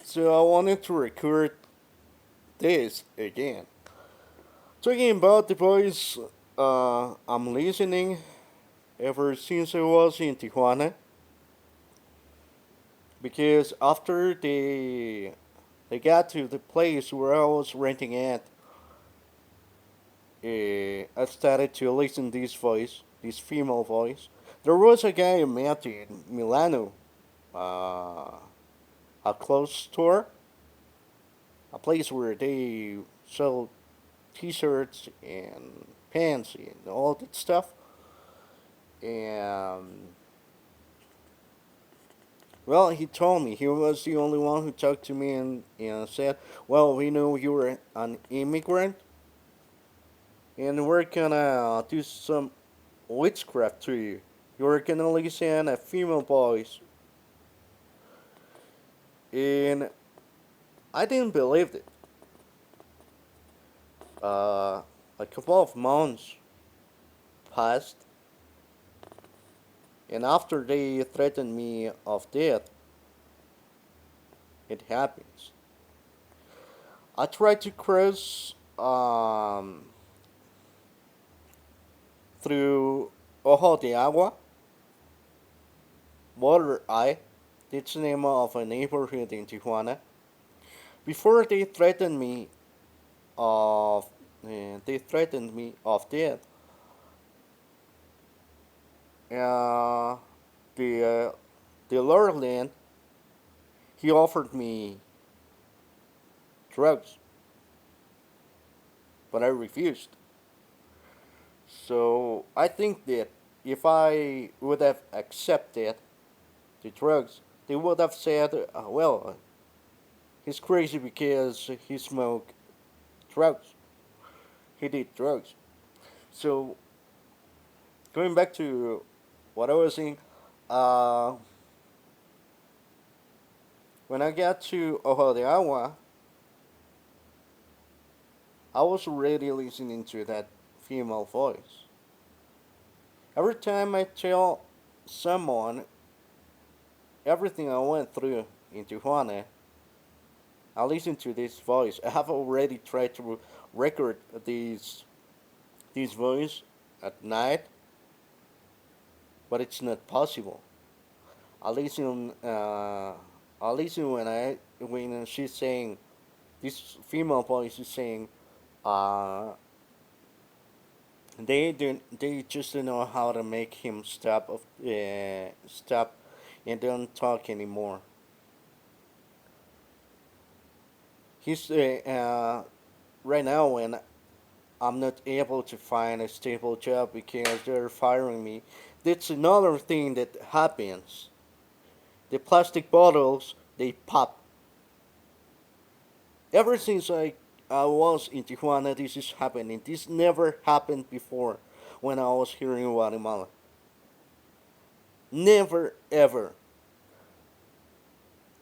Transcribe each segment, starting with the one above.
So I wanted to record this again. Talking about the voice I'm listening ever since I was in Tijuana, because after they got to the place where I was renting at, I started to listen to this voice, this female voice. There was a guy I met in Milano, uh, a clothes store, a place where they sell t-shirts and pants and all that stuff. And well, he told me he was the only one who talked to me and said, "Well, we know you were an immigrant, and we're gonna do some witchcraft to you. You're gonna listen a female voice." And I didn't believe it. Uh, a couple of months passed, and after they threatened me of death, it happens. I tried to cross through Ojo de Agua, Water Eye. That's the name of a neighborhood in Tijuana. Before of they threatened me of death. Uh, the the Lord land, he offered me drugs, but I refused. So I think that if I would have accepted the drugs, they would have said, well, he's crazy because he smoked drugs. He did drugs. So going back to what I was saying, uh, when I got to Ojo de Agua, I was already listening to that female voice. Every time I tell someone everything I went through in Tijuana, I listen to this voice. I have already tried to record this voice at night, but it's not possible. I listen. I listen when she's saying, this female voice is saying, uh, they just don't know how to make him stop and don't talk anymore. He's right now when I'm not able to find a stable job because they're firing me. That's another thing that happens. The plastic bottles, they pop. Ever since I was in Tijuana, this is happening. This never happened before when I was here in Guatemala. Never ever.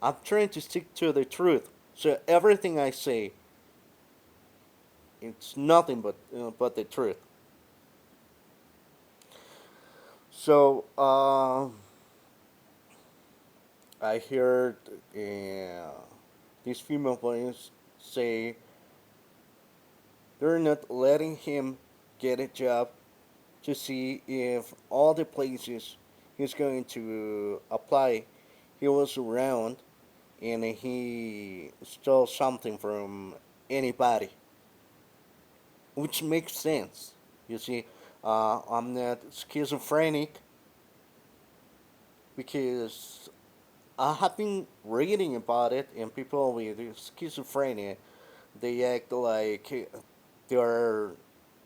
I'm trying to stick to the truth. So everything I say, it's nothing but the truth. So I heard these female voice say they're not letting him get a job to see if all the places he's going to apply, he was around and he stole something from anybody, which makes sense. You see, I'm not schizophrenic because I have been reading about it, and people with schizophrenia, they act like they are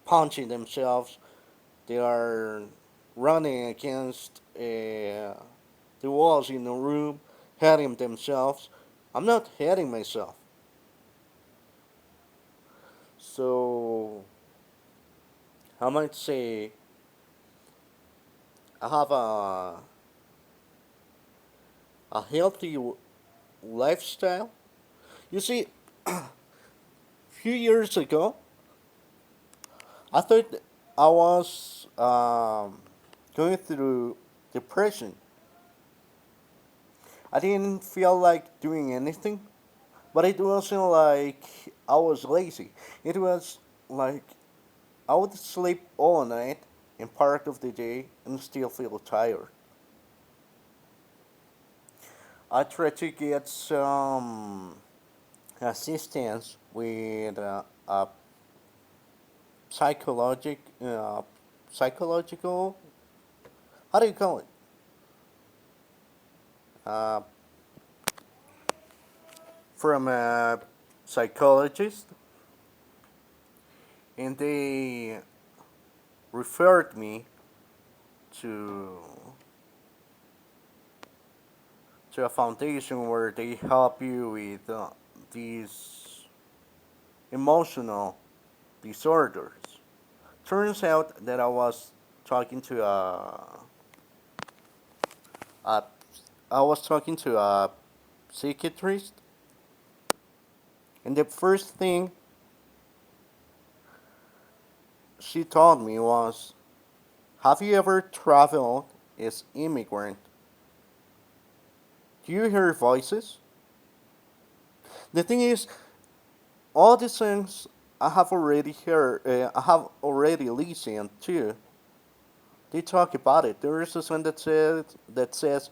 punching themselves, they are running against the walls in the room, hurting themselves. I'm not hurting myself. So I might say I have a healthy lifestyle. You see, a few years ago, I thought I was going through depression. I didn't feel like doing anything. But it wasn't like I was lazy. It was like I would sleep all night and part of the day and still feel tired. I tried to get some assistance with a psychologic, psychological, how do you call it? Uh, from a psychologist, and they referred me to to a foundation where they help you with these emotional disorders. Turns out that talking to a I was talking to a psychiatrist, and the first thing she told me was, "Have you ever traveled as immigrant? Do you hear voices?" The thing is, all the songs I have already heard, I have already listened to. They talk about it. There is a song that says,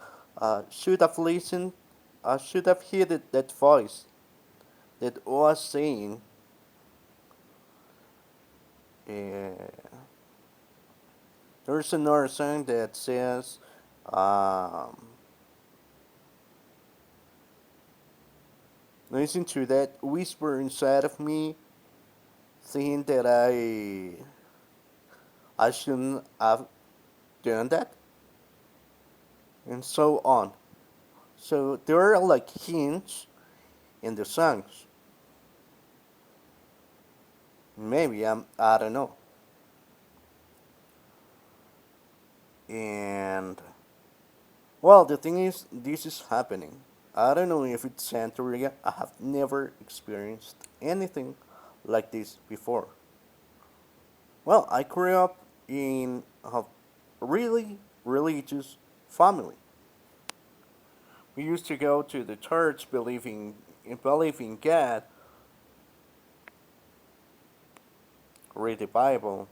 "Should have listened, I should have heeded that voice that was saying." Uh, there's another song that says, um, "Listen to that whisper inside of me, saying that I shouldn't have done that," and so on. So there are like hints in the songs. Maybe I don't know. And well, the thing is, this is happening. I don't know if it's Santeria. I have never experienced anything like this before. Well, I grew up in a really religious family. We used to go to the church believing God, read the Bible,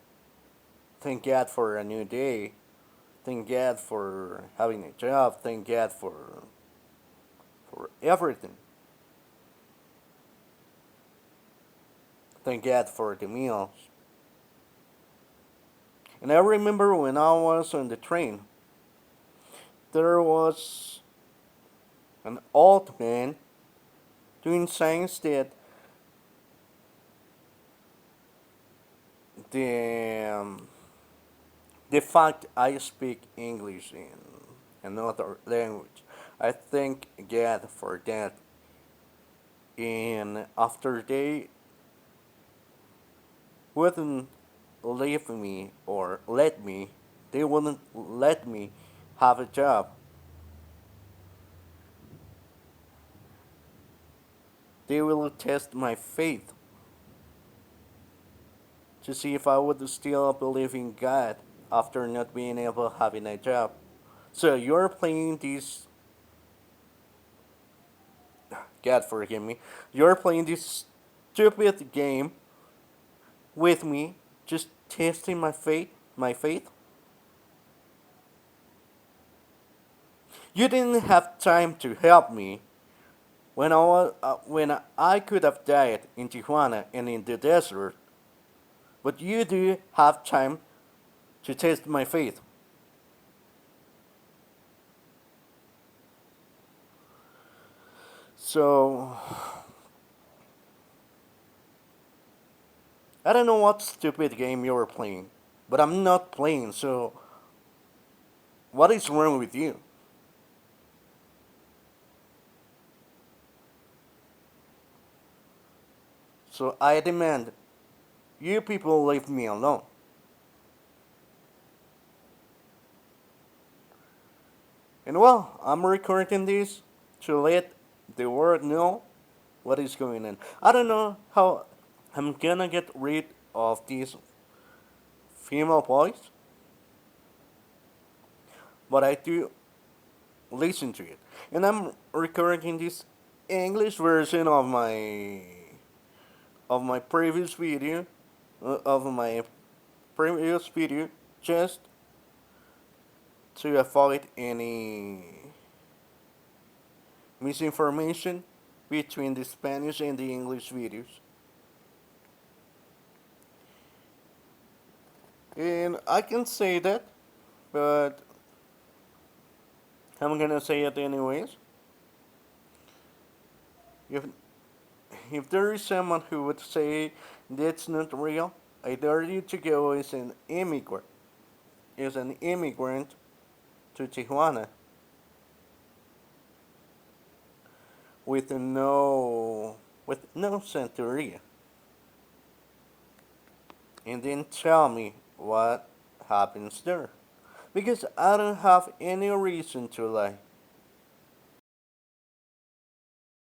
thank God for a new day, thank God for having a job, thank God for everything. Thank God for the meals. And I remember when I was on the train, there was an old man doing signs that the the fact I speak English in another language, I thank God for that. And after they wouldn't leave me or let me, they wouldn't let me have a job. They will test my faith to see if I would still believe in God after not being able having a job. So you're playing this, God forgive me, you're playing this stupid game with me, just testing my faith. You didn't have time to help me when I could have died in Tijuana and in the desert, but you do have time to test my faith. So I don't know what stupid game you were playing, but I'm not playing. So what is wrong with you? So I demand you people leave me alone. And well, I'm recording this to let the world know what is going on. I don't know how I'm gonna get rid of this female voice, but I do listen to it. And I'm recording this English version of my previous video, of my previous video, just to avoid any misinformation between the Spanish and the English videos. And I can say that, but I'm gonna say it anyways. If if there is someone who would say that's not real, I dare you to go as an immigrant to Tijuana with no Santeria, and then tell me what happens there, because I don't have any reason to lie.